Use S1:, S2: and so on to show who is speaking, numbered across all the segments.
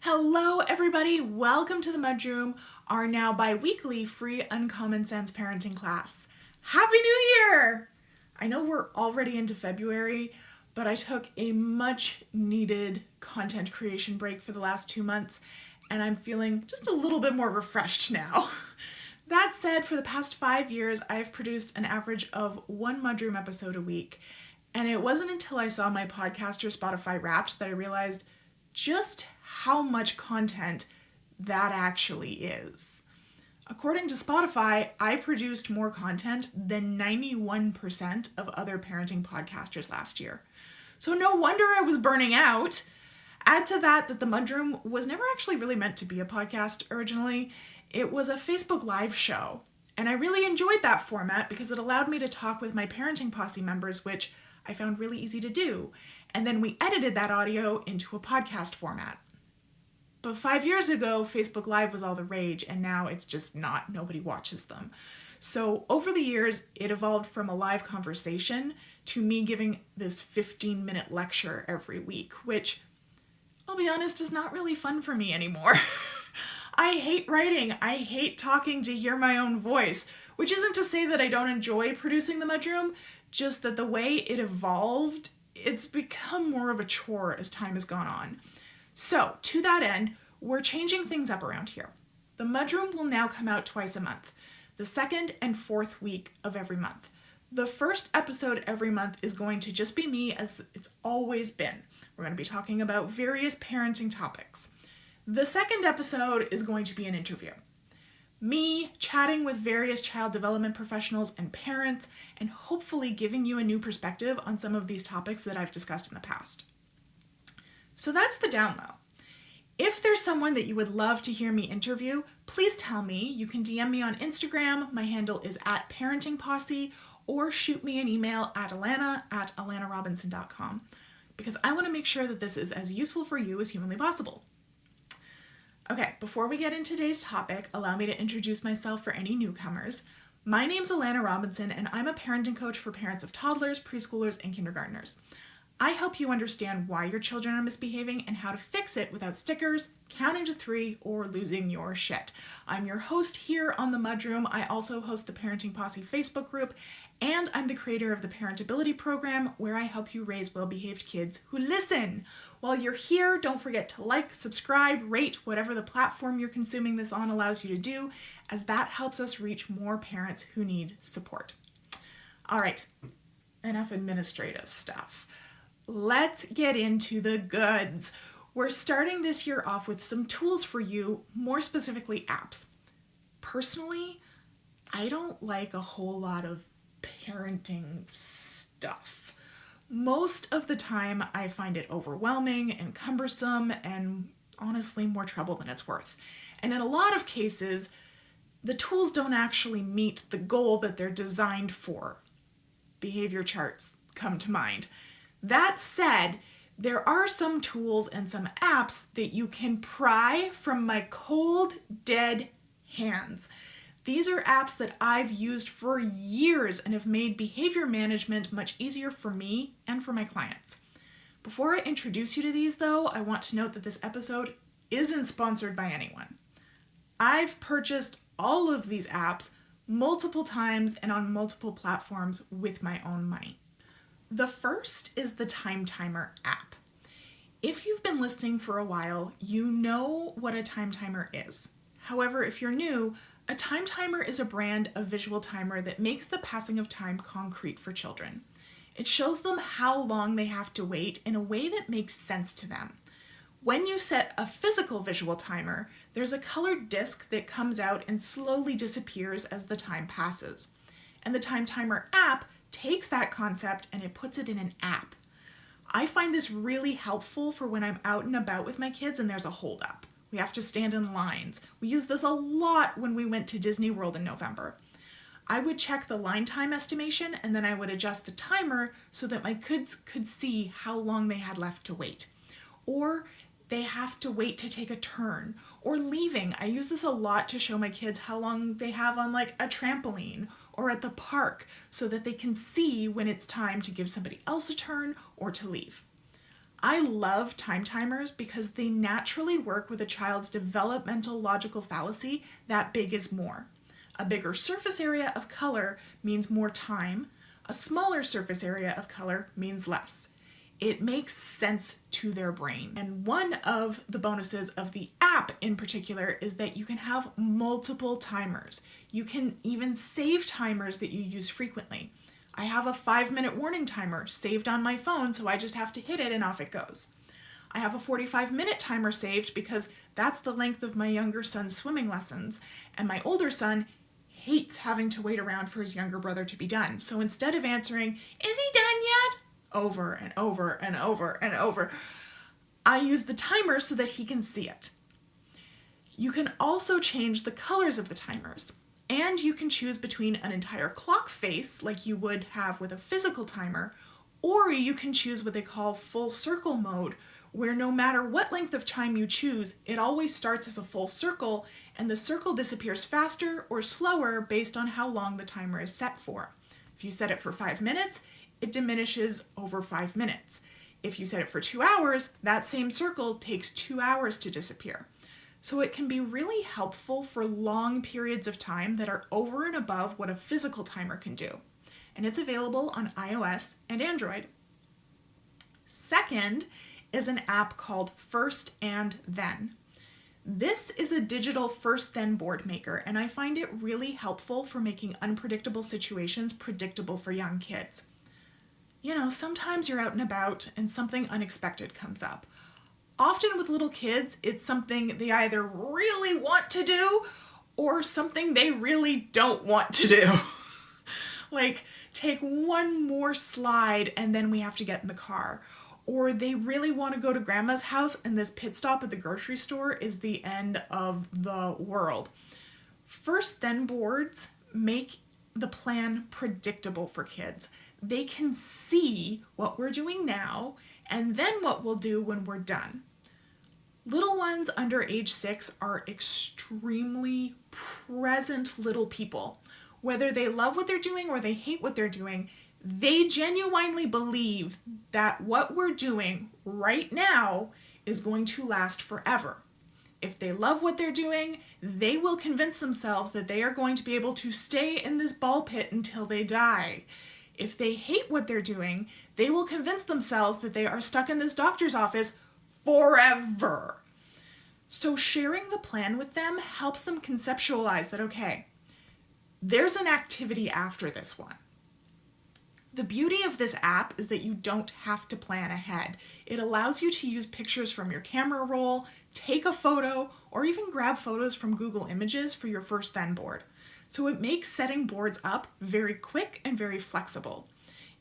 S1: Hello everybody, welcome to the MudRoom, our now bi-weekly free Uncommon Sense parenting class. Happy New Year! I know we're already into February, but I took a much needed content creation break for the last 2 months, and I'm feeling just a little bit more refreshed now. That said, for the past 5 years, I've produced an average of 1 MudRoom episode a week, and it wasn't until I saw my podcaster Spotify Wrapped that I realized just how much content that actually is. According to Spotify, I produced more content than 91% of other parenting podcasters last year. So no wonder I was burning out. Add to that the MudRoom was never actually really meant to be a podcast originally. It was a Facebook Live show. And I really enjoyed that format because it allowed me to talk with my parenting posse members, which I found really easy to do. And then we edited that audio into a podcast format. But 5 years ago, Facebook Live was all the rage, and now it's just not. Nobody watches them. So over the years, it evolved from a live conversation to me giving this 15-minute lecture every week, which, I'll be honest, is not really fun for me anymore. I hate writing. I hate talking to hear my own voice, which isn't to say that I don't enjoy producing the MudRoom, just that the way it evolved, it's become more of a chore as time has gone on. So, to that end, we're changing things up around here. The MudRoom will now come out twice a month, the second and fourth week of every month. The first episode every month is going to just be me, as it's always been. We're going to be talking about various parenting topics. The second episode is going to be an interview. Me chatting with various child development professionals and parents, and hopefully giving you a new perspective on some of these topics that I've discussed in the past. So that's the down low. If there's someone that you would love to hear me interview, please tell me. You can DM me on Instagram. My handle is @parentingposse, or shoot me an email at alana@alanarobinson.com, because I want to make sure that this is as useful for you as humanly possible. Okay, before we get into today's topic, allow me to introduce myself for any newcomers. My name's Alana Robinson, and I'm a parenting coach for parents of toddlers, preschoolers, and kindergartners. I help you understand why your children are misbehaving and how to fix it without stickers, counting to 3, or losing your shit. I'm your host here on the MudRoom. I also host the Parenting Posse Facebook group, and I'm the creator of the Parentability program, where I help you raise well-behaved kids who listen. While you're here, don't forget to like, subscribe, rate whatever the platform you're consuming this on allows you to do, as that helps us reach more parents who need support. All right, enough administrative stuff. Let's get into the goods. We're starting this year off with some tools for you, more specifically apps. Personally, I don't like a whole lot of parenting stuff. Most of the time, I find it overwhelming and cumbersome and honestly more trouble than it's worth. And in a lot of cases, the tools don't actually meet the goal that they're designed for. Behavior charts come to mind. That said, there are some tools and some apps that you can pry from my cold, dead hands. These are apps that I've used for years and have made behavior management much easier for me and for my clients. Before I introduce you to these, though, I want to note that this episode isn't sponsored by anyone. I've purchased all of these apps multiple times and on multiple platforms with my own money. The first is the Time Timer app. If you've been listening for a while, you know what a time timer is. However, if you're new, a time timer is a brand of visual timer that makes the passing of time concrete for children. It shows them how long they have to wait in a way that makes sense to them. When you set a physical visual timer, there's a colored disc that comes out and slowly disappears as the time passes. And the Time Timer app takes that concept and it puts it in an app. I find this really helpful for when I'm out and about with my kids and there's a holdup. We have to stand in lines. We used this a lot when we went to Disney World in November. I would check the line time estimation and then I would adjust the timer so that my kids could see how long they had left to wait. Or they have to wait to take a turn. Or leaving. I use this a lot to show my kids how long they have on like a trampoline or at the park so that they can see when it's time to give somebody else a turn or to leave. I love time timers because they naturally work with a child's developmental logical fallacy that big is more. A bigger surface area of color means more time. A smaller surface area of color means less. It makes sense to their brain. And one of the bonuses of the app in particular is that you can have multiple timers. You can even save timers that you use frequently. I have a 5-minute warning timer saved on my phone, so I just have to hit it and off it goes. I have a 45-minute timer saved because that's the length of my younger son's swimming lessons, and my older son hates having to wait around for his younger brother to be done. So instead of answering, "Is he done yet?" over and over and over and over, I use the timer so that he can see it. You can also change the colors of the timers. And you can choose between an entire clock face, like you would have with a physical timer, or you can choose what they call full circle mode, where no matter what length of time you choose, it always starts as a full circle, and the circle disappears faster or slower based on how long the timer is set for. If you set it for 5 minutes, it diminishes over 5 minutes. If you set it for 2 hours, that same circle takes 2 hours to disappear. So it can be really helpful for long periods of time that are over and above what a physical timer can do. And it's available on iOS and Android. Second is an app called First and Then. This is a digital first then board maker, and I find it really helpful for making unpredictable situations predictable for young kids. You know, sometimes you're out and about and something unexpected comes up. Often with little kids, it's something they either really want to do or something they really don't want to do. Like, take one more slide and then we have to get in the car. Or they really want to go to grandma's house and this pit stop at the grocery store is the end of the world. First then boards make the plan predictable for kids. They can see what we're doing now and then what we'll do when we're done. Little ones under age 6 are extremely present little people. Whether they love what they're doing or they hate what they're doing, they genuinely believe that what we're doing right now is going to last forever. If they love what they're doing, they will convince themselves that they are going to be able to stay in this ball pit until they die. If they hate what they're doing, they will convince themselves that they are stuck in this doctor's office forever. So sharing the plan with them helps them conceptualize that, okay, there's an activity after this one. The beauty of this app is that you don't have to plan ahead. It allows you to use pictures from your camera roll, take a photo, or even grab photos from Google Images for your first then board. So it makes setting boards up very quick and very flexible.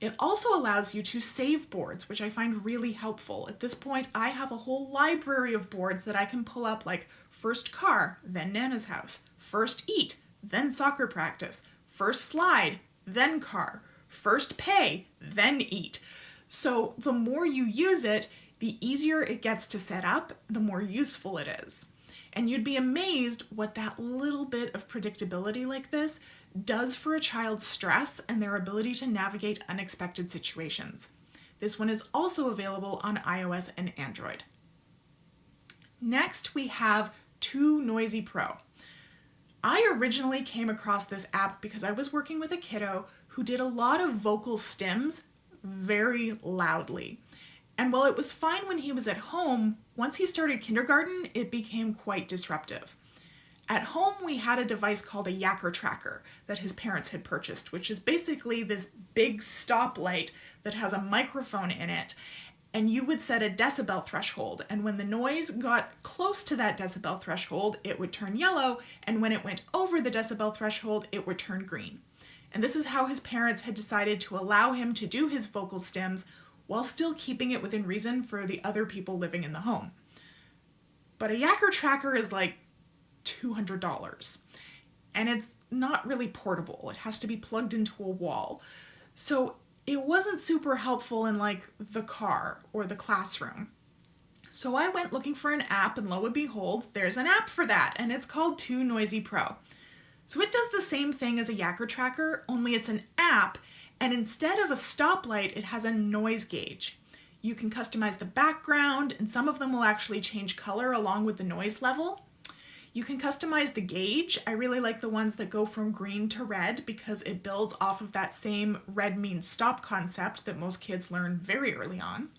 S1: It also allows you to save boards, which I find really helpful. At this point, I have a whole library of boards that I can pull up, like first car, then Nana's house, first eat, then soccer practice, first slide, then car, first pay, then eat. So the more you use it, the easier it gets to set up, the more useful it is. And you'd be amazed what that little bit of predictability like this does for a child's stress and their ability to navigate unexpected situations. This one is also available on iOS and Android. Next, we have Too Noisy Pro. I originally came across this app because I was working with a kiddo who did a lot of vocal stims very loudly. And while it was fine when he was at home, once he started kindergarten, it became quite disruptive. At home, we had a device called a yacker tracker that his parents had purchased, which is basically this big stoplight that has a microphone in it, and you would set a decibel threshold, and when the noise got close to that decibel threshold, it would turn yellow, and when it went over the decibel threshold, it would turn green. And this is how his parents had decided to allow him to do his vocal stims while still keeping it within reason for the other people living in the home. But a yacker tracker is like $200, and it's not really portable. It has to be plugged into a wall. So it wasn't super helpful in like the car or the classroom. So I went looking for an app, and lo and behold, there's an app for that, and it's called Too Noisy Pro. So it does the same thing as a yacker tracker, only it's an app, and instead of a stoplight, it has a noise gauge. You can customize the background, and some of them will actually change color along with the noise level. You can customize the gauge. I really like the ones that go from green to red because it builds off of that same red means stop concept that most kids learn very early on.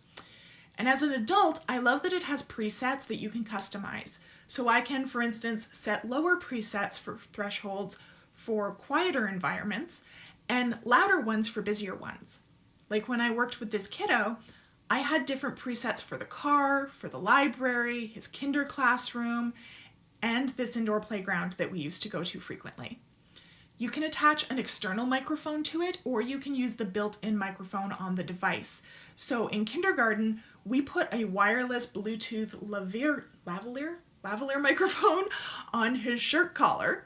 S1: And as an adult, I love that it has presets that you can customize. So I can, for instance, set lower presets for thresholds for quieter environments and louder ones for busier ones. Like when I worked with this kiddo, I had different presets for the car, for the library, his kinder classroom, and this indoor playground that we used to go to frequently. You can attach an external microphone to it, or you can use the built-in microphone on the device. So in kindergarten, we put a wireless Bluetooth lavalier microphone on his shirt collar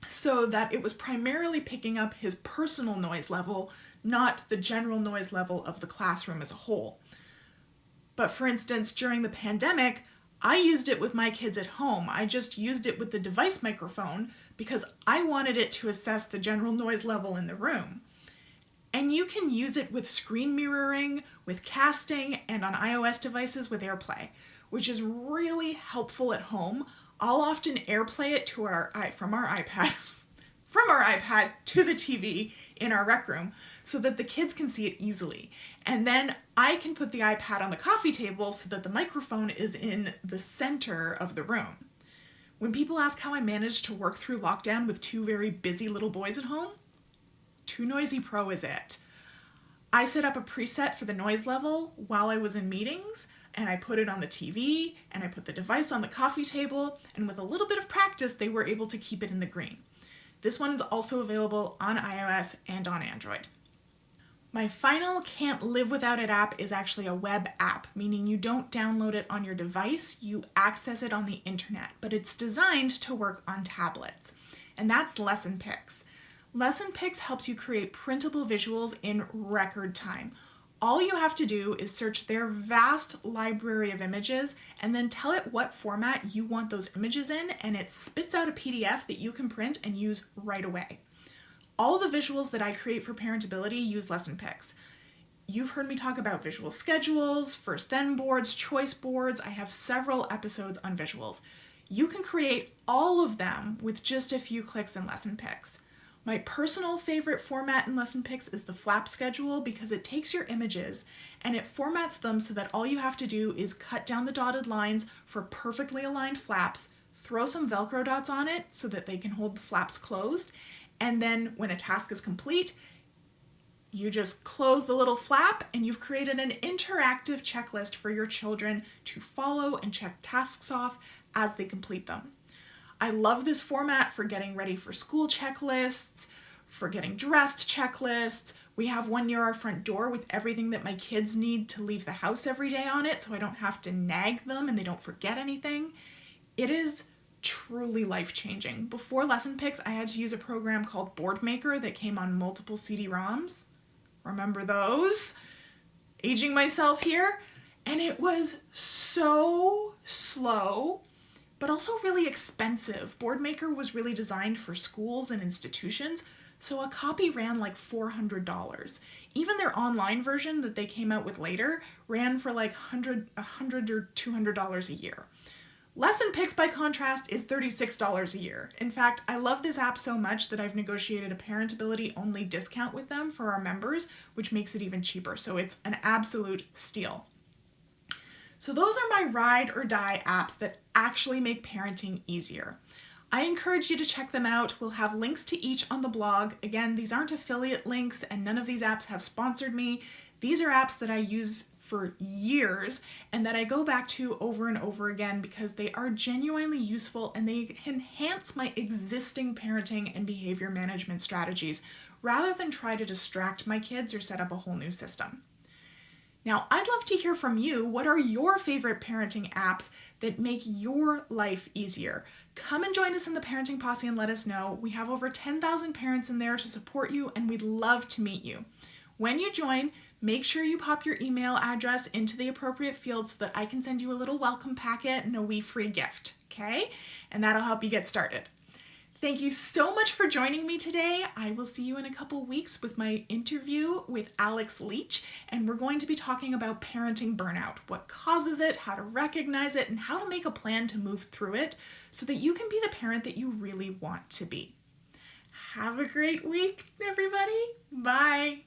S1: so that it was primarily picking up his personal noise level, not the general noise level of the classroom as a whole. But for instance, during the pandemic, I used it with my kids at home. I just used it with the device microphone because I wanted it to assess the general noise level in the room. And you can use it with screen mirroring, with casting, and on iOS devices with AirPlay, which is really helpful at home. I'll often AirPlay it to from our iPad to the TV in our rec room so that the kids can see it easily. And then I can put the iPad on the coffee table so that the microphone is in the center of the room. When people ask how I managed to work through lockdown with two very busy little boys at home, 2Noisy Pro is it. I set up a preset for the noise level while I was in meetings, and I put it on the TV, and I put the device on the coffee table, and with a little bit of practice, they were able to keep it in the green. This one is also available on iOS and on Android. My final can't live without it app is actually a web app, meaning you don't download it on your device, you access it on the internet, but it's designed to work on tablets, and that's Lesson Picks. Lesson Picks helps you create printable visuals in record time. All you have to do is search their vast library of images and then tell it what format you want those images in, and it spits out a PDF that you can print and use right away. All the visuals that I create for Parentability use Lesson Picks. You've heard me talk about visual schedules, first then boards, choice boards. I have several episodes on visuals. You can create all of them with just a few clicks in Lesson Picks. My personal favorite format in Lesson Picks is the flap schedule because it takes your images and it formats them so that all you have to do is cut down the dotted lines for perfectly aligned flaps, throw some Velcro dots on it so that they can hold the flaps closed, and then when a task is complete, you just close the little flap and you've created an interactive checklist for your children to follow and check tasks off as they complete them. I love this format for getting ready for school checklists, for getting dressed checklists. We have one near our front door with everything that my kids need to leave the house every day on it so I don't have to nag them and they don't forget anything. It is truly life-changing. Before Lesson Picks, I had to use a program called Boardmaker that came on multiple CD-ROMs. Remember those? Aging myself here. And it was so slow, but also really expensive. Boardmaker was really designed for schools and institutions, so a copy ran like $400. Even their online version that they came out with later ran for like $100 or $200 a year. Lesson Picks, by contrast, is $36 a year. In fact, I love this app so much that I've negotiated a Parentability only discount with them for our members, which makes it even cheaper, so it's an absolute steal. So those are my ride or die apps that actually make parenting easier. I encourage you to check them out. We'll have links to each on the blog. Again, these aren't affiliate links and none of these apps have sponsored me. These are apps that I use for years and that I go back to over and over again because they are genuinely useful and they enhance my existing parenting and behavior management strategies rather than try to distract my kids or set up a whole new system. Now, I'd love to hear from you. What are your favorite parenting apps that make your life easier? Come and join us in the Parenting Posse and let us know. We have over 10,000 parents in there to support you, and we'd love to meet you. When you join, make sure you pop your email address into the appropriate field so that I can send you a little welcome packet and a wee free gift, okay? And that'll help you get started. Thank you so much for joining me today. I will see you in a couple weeks with my interview with Alex Leach, and we're going to be talking about parenting burnout, what causes it, how to recognize it, and how to make a plan to move through it so that you can be the parent that you really want to be. Have a great week, everybody. Bye.